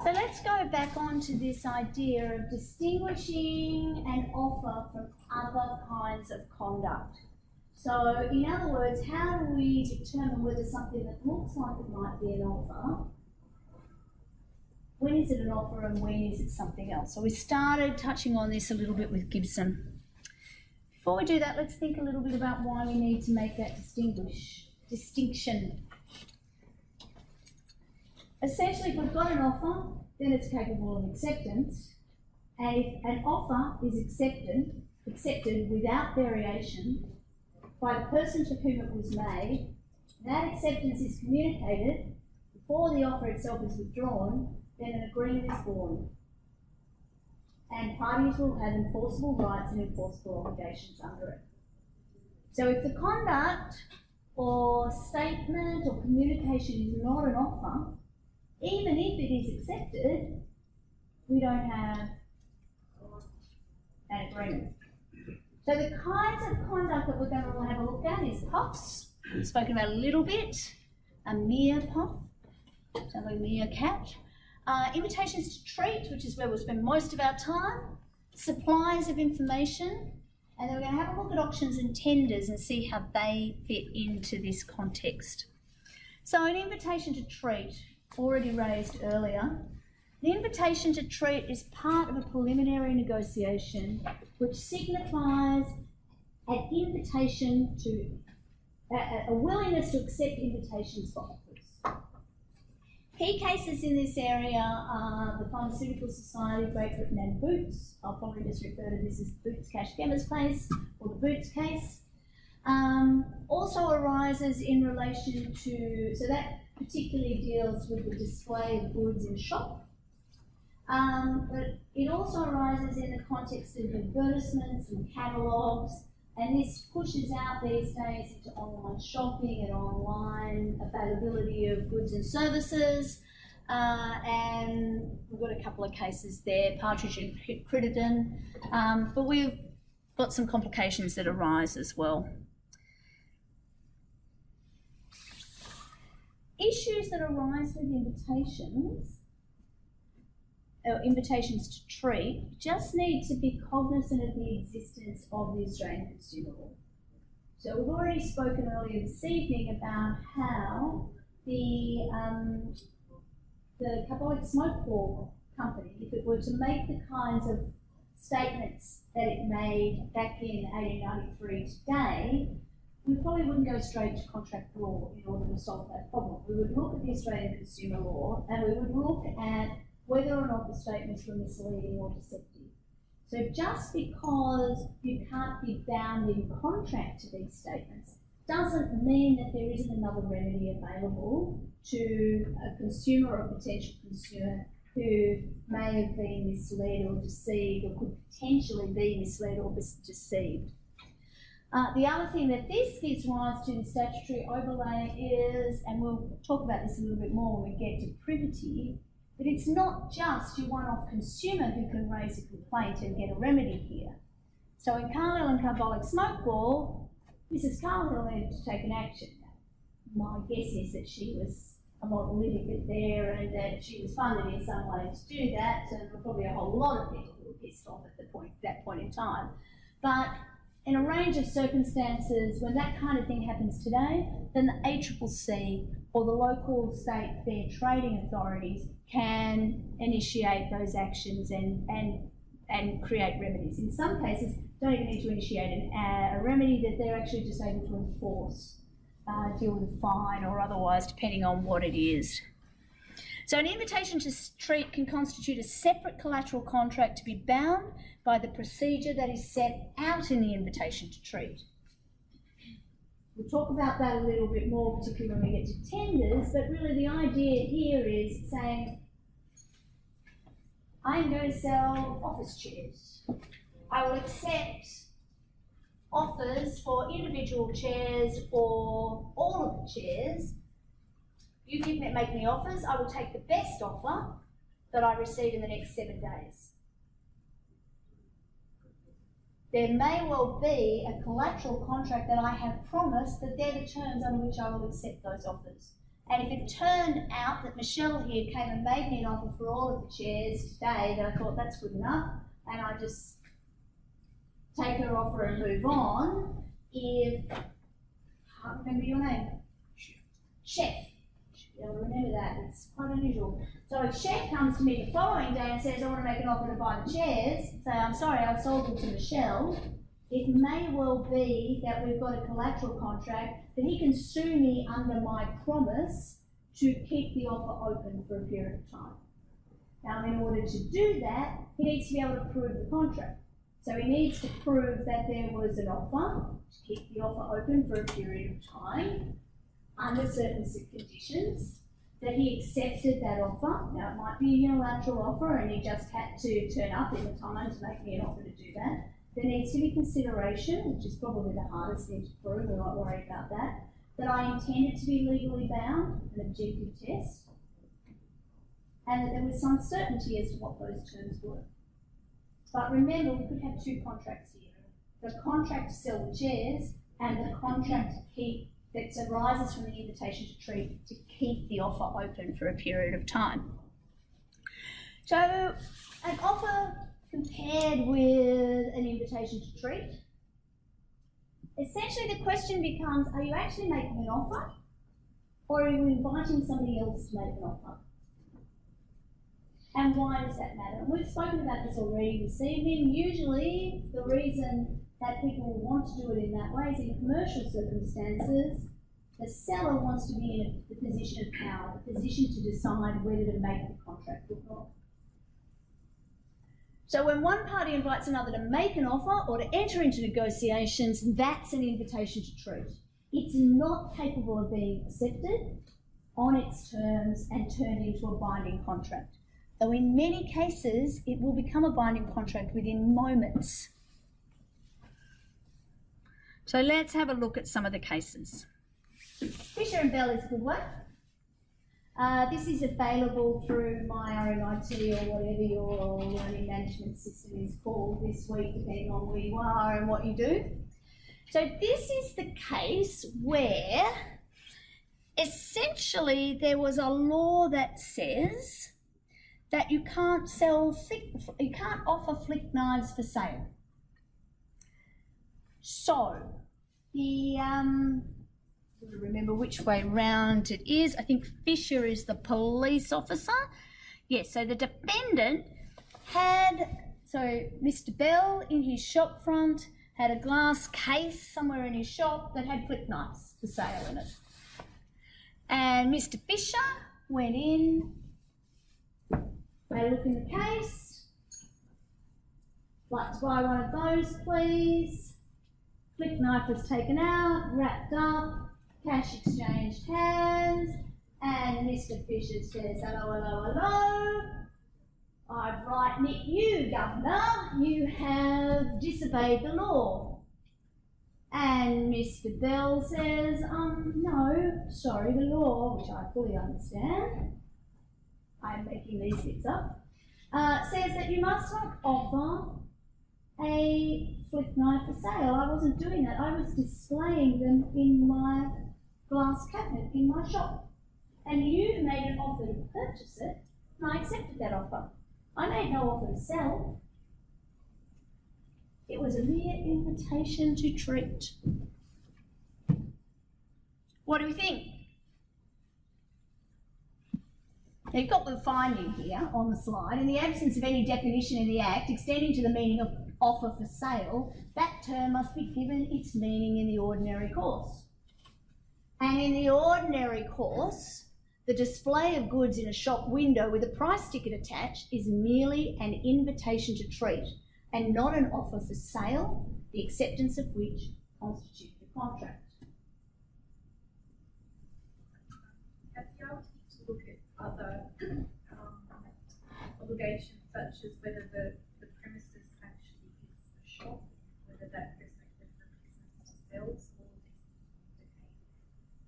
So let's go back onto this idea of distinguishing an offer from other kinds of conduct. So in other words, how do we determine whether something that looks like it might be an offer, when is it an offer and when is it something else? So we started touching on this a little bit with Gibson. Before we do that, let's think a little bit about why we need to make that distinction. Essentially, if we've got an offer, then it's capable of acceptance. And if an offer is accepted without variation by the person to whom it was made, that acceptance is communicated before the offer itself is withdrawn, then an agreement is born. And parties will have enforceable rights and enforceable obligations under it. So if the conduct or statement or communication is not an offer, even if it is accepted, we don't have an agreement. So the kinds of conduct that we're going to have a look at is puffs. We've spoken about a little bit. A mere puff, sounds like a meerkat. Invitations to treat, which is where we'll spend most of our time. Supplies of information. And then we're going to have a look at auctions and tenders and see how they fit into this context. So an invitation to treat, already raised earlier. The invitation to treat is part of a preliminary negotiation which signifies an invitation to, a willingness to accept invitations for offers. Key cases in this area are the Pharmaceutical Society of Great Britain and Boots. I'll probably just refer to this as Boots Cash Chemist case or the Boots case. Also arises in relation to, so that particularly deals with the display of goods in shop. But it also arises in the context of advertisements and catalogues, and this pushes out these days into online shopping and online availability of goods and services. And we've got a couple of cases there, Partridge and Crittenden, but we've got some complications that arise as well. Issues that arise with invitations to treat, just need to be cognizant of the existence of the Australian Consumer Law. So we've already spoken earlier this evening about how the Carbolic Smoke Ball company, if it were to make the kinds of statements that it made back in 1893 today, we probably wouldn't go straight to contract law in order to solve that problem. We would look at the Australian Consumer Law and we would look at whether or not the statements were misleading or deceptive. So just because you can't be bound in contract to these statements doesn't mean that there isn't another remedy available to a consumer or a potential consumer who may have been misled or deceived or could potentially be misled or deceived. The other thing that this gives rise to the statutory overlay is, and we'll talk about this a little bit more when we get to privity, but it's not just your one-off consumer who can raise a complaint and get a remedy here. So in Carlisle and Carbolic Smoke Ball, Mrs. Carlisle needed to take an action. My guess is that she was a model litigant there and that she was funded in some way to do that, and there were probably a whole lot of people who were pissed off at that point in time. But in a range of circumstances, when that kind of thing happens today, then the ACCC or the local state fair trading authorities can initiate those actions and create remedies. In some cases, don't even need to initiate a remedy, that they're actually just able to enforce, deal with a fine or otherwise, depending on what it is. So an invitation to treat can constitute a separate collateral contract to be bound by the procedure that is set out in the invitation to treat. We'll talk about that a little bit more, particularly when we get to tenders, but really the idea here is saying, I'm going to sell office chairs. I will accept offers for individual chairs or all of the chairs. You make me offers, I will take the best offer that I receive in the next 7 days. There may well be a collateral contract that I have promised that they're the terms under which I will accept those offers. And if it turned out that Michelle here came and made me an offer for all of the chairs today, then I thought that's good enough, and I just take her offer and move on. If, I can't remember your name. Chef. You'll remember that, it's quite unusual. So if Chef comes to me the following day and says, I want to make an offer to buy the chairs, say, I'm sorry, I sold them to Michelle, it may well be that we've got a collateral contract that he can sue me under my promise to keep the offer open for a period of time. Now, in order to do that, he needs to be able to prove the contract. So he needs to prove that there was an offer to keep the offer open for a period of time under certain conditions, that he accepted that offer. Now, it might be a unilateral offer and he just had to turn up in the time to make me an offer to do that. There needs to be consideration, which is probably the hardest thing to prove, we're not worried about that. That I intend it to be legally bound, an objective test, and that there was some certainty as to what those terms were. But remember, we could have two contracts here. The contract to sell the chairs and the contract to keep, that arises from the invitation to treat, to keep the offer open for a period of time. So an offer compared with an invitation to treat, essentially the question becomes, are you actually making an offer, or are you inviting somebody else to make an offer? And why does that matter? And we've spoken about this already this evening. Usually the reason that people want to do it in that way is in commercial circumstances, the seller wants to be in the position of power, the position to decide whether to make the contract or not. So when one party invites another to make an offer or to enter into negotiations, that's an invitation to treat. It's not capable of being accepted on its terms and turned into a binding contract. Though in many cases, it will become a binding contract within moments. So let's have a look at some of the cases. Fisher and Bell is a good one. This is available through myRMIT or whatever your learning management system is called this week, depending on where you are and what you do. So this is the case where essentially there was a law that says that you can't offer flick knives for sale. So the to remember which way round it is. I think Fisher is the police officer. Yes, so the defendant had, so Mr. Bell in his shop front had a glass case somewhere in his shop that had flick knives for sale in it. And Mr. Fisher went in, they look in the case, like to buy one of those please. Flick knife was taken out, wrapped up, cash exchanged hands, and Mr. Fisher says, hello, hello, hello. I've right nicked you, Governor. You have disobeyed the law. And Mr. Bell says, no, sorry, the law, which I fully understand, I'm making these bits up, says that you must not offer a flick knife for sale. I wasn't doing that. I was displaying them in my glass cabinet in my shop. And you made an offer to purchase it, and I accepted that offer. I made no offer to sell. It was a mere invitation to treat. What do we think? Now you've got the finding here on the slide. In the absence of any definition in the Act extending to the meaning of offer for sale, that term must be given its meaning in the ordinary course. And in the ordinary course, the display of goods in a shop window with a price ticket attached is merely an invitation to treat and not an offer for sale, the acceptance of which constitutes the contract. Have you asked to look at other obligations, such as whether the premises actually is a shop, whether that there's no business to sell, or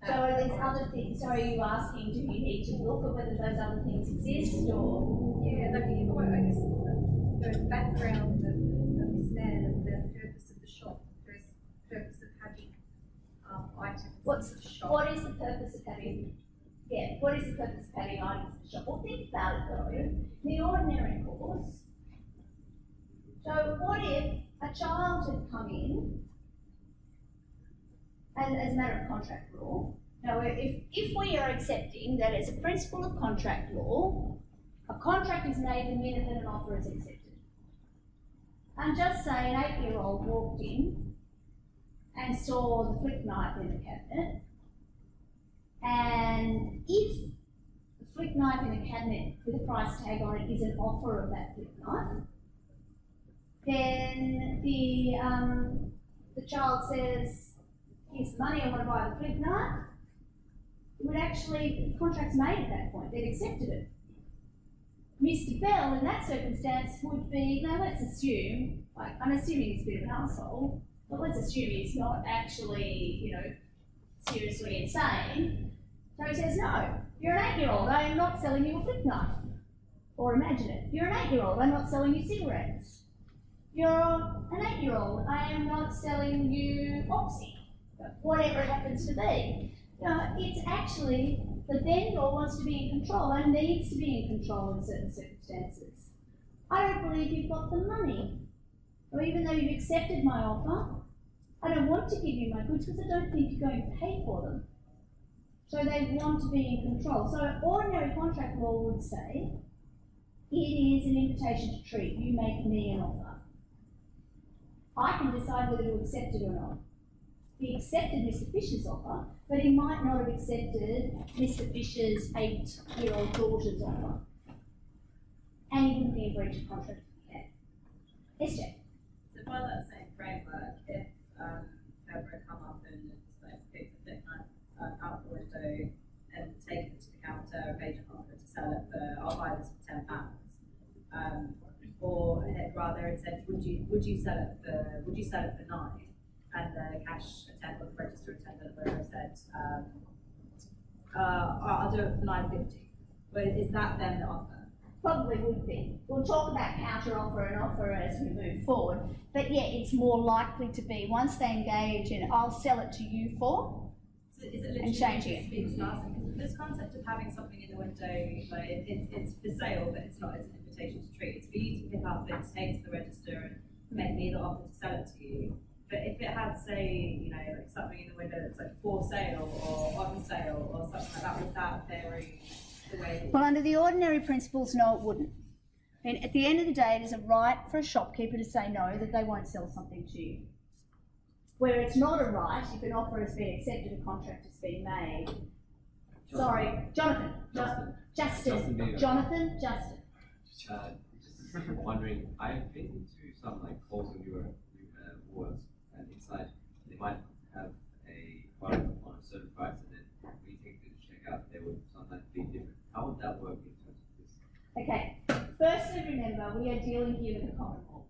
so are these other things, so are you asking, do you need to look at whether those other things exist, or? Yeah, like, well, I guess the background of this man and the purpose of the shop, there's the purpose of having items in the shop. What is the purpose of having Yeah, what is the purpose of having items in the shop? Well, think about it though, in the ordinary course. So what if a child had come in, and as a matter of contract law, now if we are accepting that as a principle of contract law, a contract is made the minute that an offer is accepted. And just say an 8-year-old walked in and saw the flick knife in the cabinet, and if the flick knife in the cabinet with a price tag on it is an offer of that flick knife, then the child says, here's the money, I want to buy the flick knife. It would actually, the contract's made at that point, they've accepted it. Mr. Bell, in that circumstance, would be, now let's assume, like, I'm assuming he's a bit of an asshole, but let's assume he's not actually, seriously insane. So he says, no, you're an 8-year-old, I am not selling you a flick knife. Or imagine it, you're an 8-year-old, I'm not selling you cigarettes. You're an 8-year-old, I am not selling you Oxy. Whatever it happens to be. It's actually the vendor wants to be in control and needs to be in control in certain circumstances. I don't believe you've got the money. Or even though you've accepted my offer, I don't want to give you my goods because I don't think you're going to pay for them. So they want to be in control. So ordinary contract law would say, it is an invitation to treat. You make me an offer. I can decide whether to accept it or not. He accepted Mr. Fisher's offer, but he might not have accepted Mr. Fisher's 8-year-old daughter's offer. And he wouldn't be in breach of contract if he had. SJ? So by that same framework, if whoever had come up and picked the flick knife out the window and taken it to the counter and made an offer to sell it for, I'll buy this for £10, or rather it said, would you sell it for 9? And the cash attendant or the register attendant where said, I'll do it for £9.50. But is that then the offer? Probably would be. We'll talk about counter offer and offer as we move forward. But yeah, it's more likely to be once they engage in, I'll sell it to you for, so is it and changing it. Being started? Because this concept of having something in the window, it's for sale, but it's not as an invitation to treat. It's for you to pick up and take to the register and make me the offer to sell it to you. But if it had, say, like something in the window that's like for sale or on sale or something like that, would that vary the way? Well, under the ordinary principles, no, it wouldn't. And at the end of the day, it is a right for a shopkeeper to say no, that they won't sell something to you. Where it's not a right, if an offer has been accepted, a contract has been made. Jonathan. Just wondering, I've been to some Coles and Woolworths, and inside they might have a product on a certain price, and then when you take it to checkout, they would sometimes be different. How would that work in terms of this? Okay, firstly remember, we are dealing here with the common law.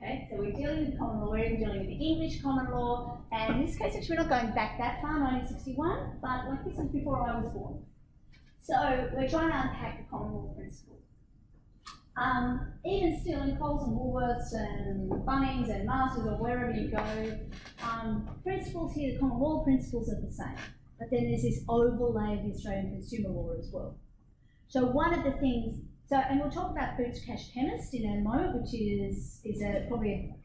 Okay, so we're dealing with the common law, we're even dealing with the English common law, and in this case actually we're not going back that far, 1961, but this is before I was born. So we're trying to unpack the common law principle. Even still in Coles and Woolworths and Bunnings and Masters or wherever you go, principles here, the common law principles are the same. But then there's this overlay of the Australian consumer law as well. So one of the things, and we'll talk about Boots Cash Chemist in a moment, which is probably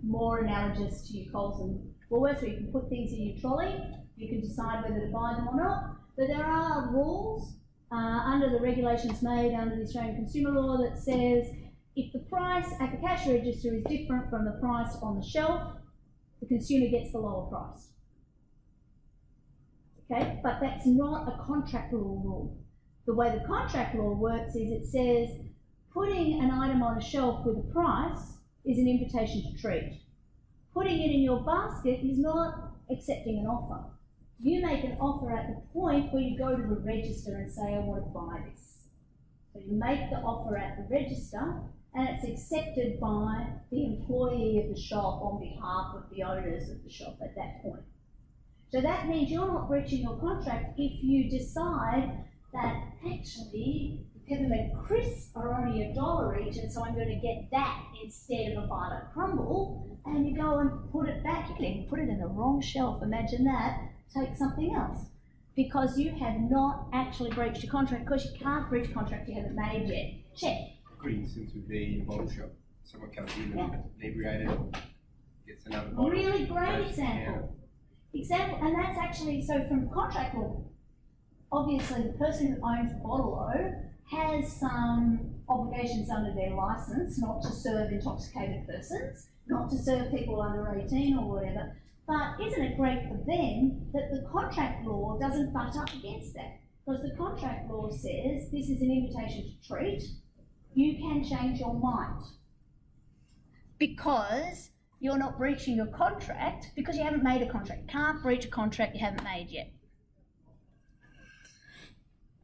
more analogous to your Coles and Woolworths, where you can put things in your trolley, you can decide whether to buy them or not. But there are rules under the regulations made under the Australian consumer law that says if the price at the cash register is different from the price on the shelf, the consumer gets the lower price. Okay, but that's not a contract law rule. The way the contract law works is it says putting an item on a shelf with a price is an invitation to treat. Putting it in your basket is not accepting an offer. You make an offer at the point where you go to the register and say, I want to buy this. So you make the offer at the register and it's accepted by the employee of the shop on behalf of the owners of the shop at that point. So that means you're not breaching your contract if you decide that actually the peppermint crisps are only $1 each and so I'm going to get that instead of a Barlow crumble, and you go and put it back. You can even put it in the wrong shelf, imagine that. Take something else. because you have not actually breached your contract, because you can't breach a contract you haven't made yet. Check. Good instance would be in a bottle shop. Someone comes in and inebriated, gets another bottle. Really great goes down. example. And that's actually, so from contract law, obviously the person who owns the bottle has some obligations under their license not to serve intoxicated persons, not to serve people under 18 or whatever. But isn't it great for them that the contract law doesn't butt up against that? Because the contract law says this is an invitation to treat, you can change your mind. Because you're not breaching your contract, because you haven't made a contract. You can't breach a contract you haven't made yet.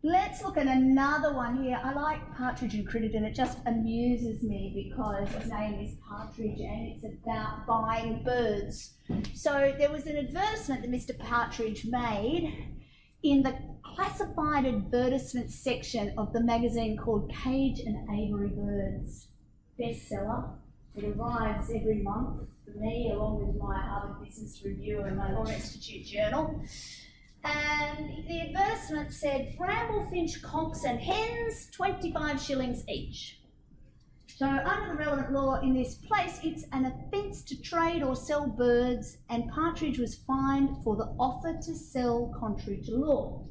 Let's look at another one here. I like Partridge and Crittenden. It just amuses me because his name is Partridge and it's about buying birds. So there was an advertisement that Mr. Partridge made in the classified advertisement section of the magazine called Cage and Aviary Birds. Bestseller. It arrives every month for me along with my Harvard Business Review and my Law Institute journal. And the advertisement said, Bramblefinch cocks and hens, 25 shillings each. So under the relevant law in this place, it's an offence to trade or sell birds, and Partridge was fined for the offer to sell contrary to law.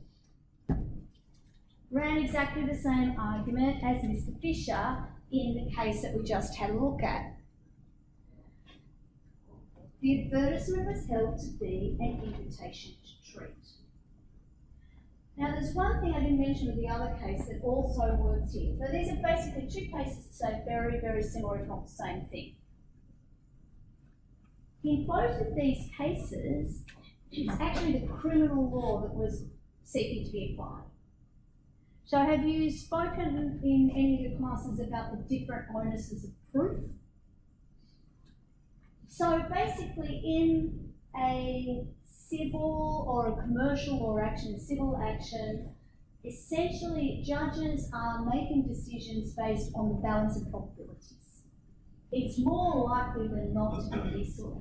Ran exactly the same argument as Mr. Fisher in the case that we just had a look at. The advertisement was held to be an invitation to treat. Now, there's one thing I didn't mention with the other case that also works here. So these are basically two cases that say very, very similar, if not the same thing. In both of these cases, it's actually the criminal law that was seeking to be applied. So have you spoken in any of your classes about the different onuses of proof? So basically in a civil or a commercial law action, civil action, essentially judges are making decisions based on the balance of probabilities. It's more likely than not to be this sort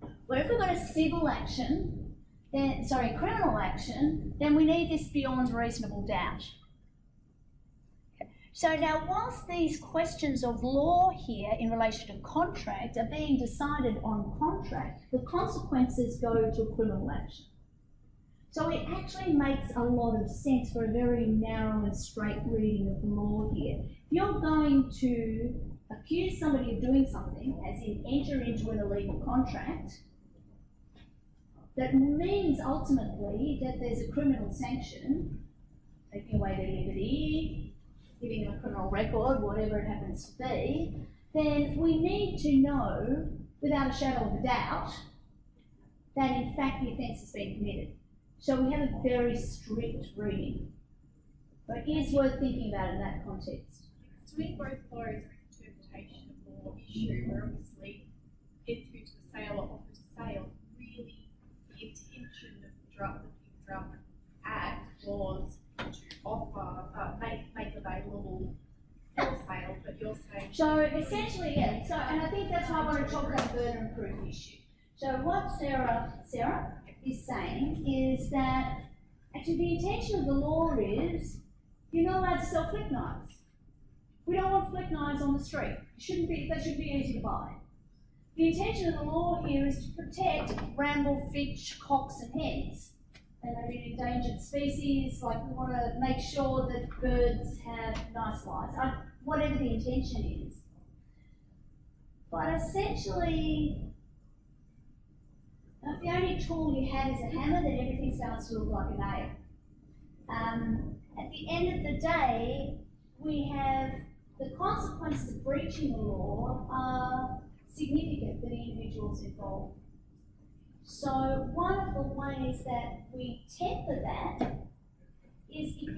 of. Where if we've got a civil action, criminal action, then we need this beyond reasonable doubt. So now, whilst these questions of law here in relation to contract are being decided on contract, the consequences go to criminal action. So it actually makes a lot of sense for a very narrow and straight reading of the law here. You're going to accuse somebody of doing something, as in enter into an illegal contract, that means ultimately that there's a criminal sanction, taking away their liberty, giving them a criminal record, whatever it happens to be, then we need to know, without a shadow of a doubt, that in fact the offence has been committed. So we have a very strict reading. But it is worth thinking about in that context. Doing both laws are an interpretation of law issue where obviously entry to a sale or offer to sale, really the intention of the Big Drug Act was to offer, make available for sale, but you're saying... So essentially, yeah, so, and I think that's why I want to talk about the burden of proof issue. So what Sarah is saying is that actually the intention of the law is you're not allowed to sell flick knives. We don't want flick knives on the street. They should be easy to buy. The intention of the law here is to protect bramblefinch, cocks and hens. They may be an endangered species, like we want to make sure that birds have nice lives, whatever the intention is. But essentially, if the only tool you have is a hammer, then everything starts to look like a nail. At the end of the day, we have the consequences of breaching the law are significant for the individuals involved. So one of the ways that we temper that is if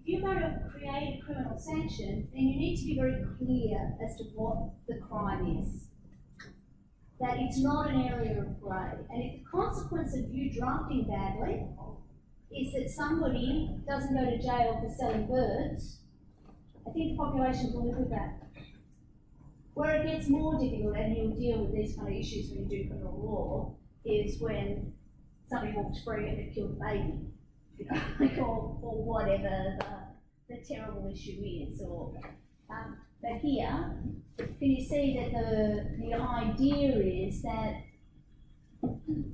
you're going to create a criminal sanction, then you need to be very clear as to what the crime is. That it's not an area of grey. And if the consequence of you drafting badly is that somebody doesn't go to jail for selling birds, I think the population will live with that. Where it gets more difficult, and you'll deal with these kind of issues when you do criminal law, is when somebody walks free and they've killed a baby, you know, like, or whatever the terrible issue is, but here, can you see that the idea is that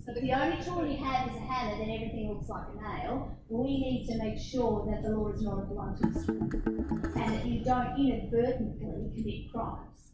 if the only tool you have is a hammer, then everything looks like a nail. We need to make sure that the law is not a blunt instrument and that you don't inadvertently commit crimes.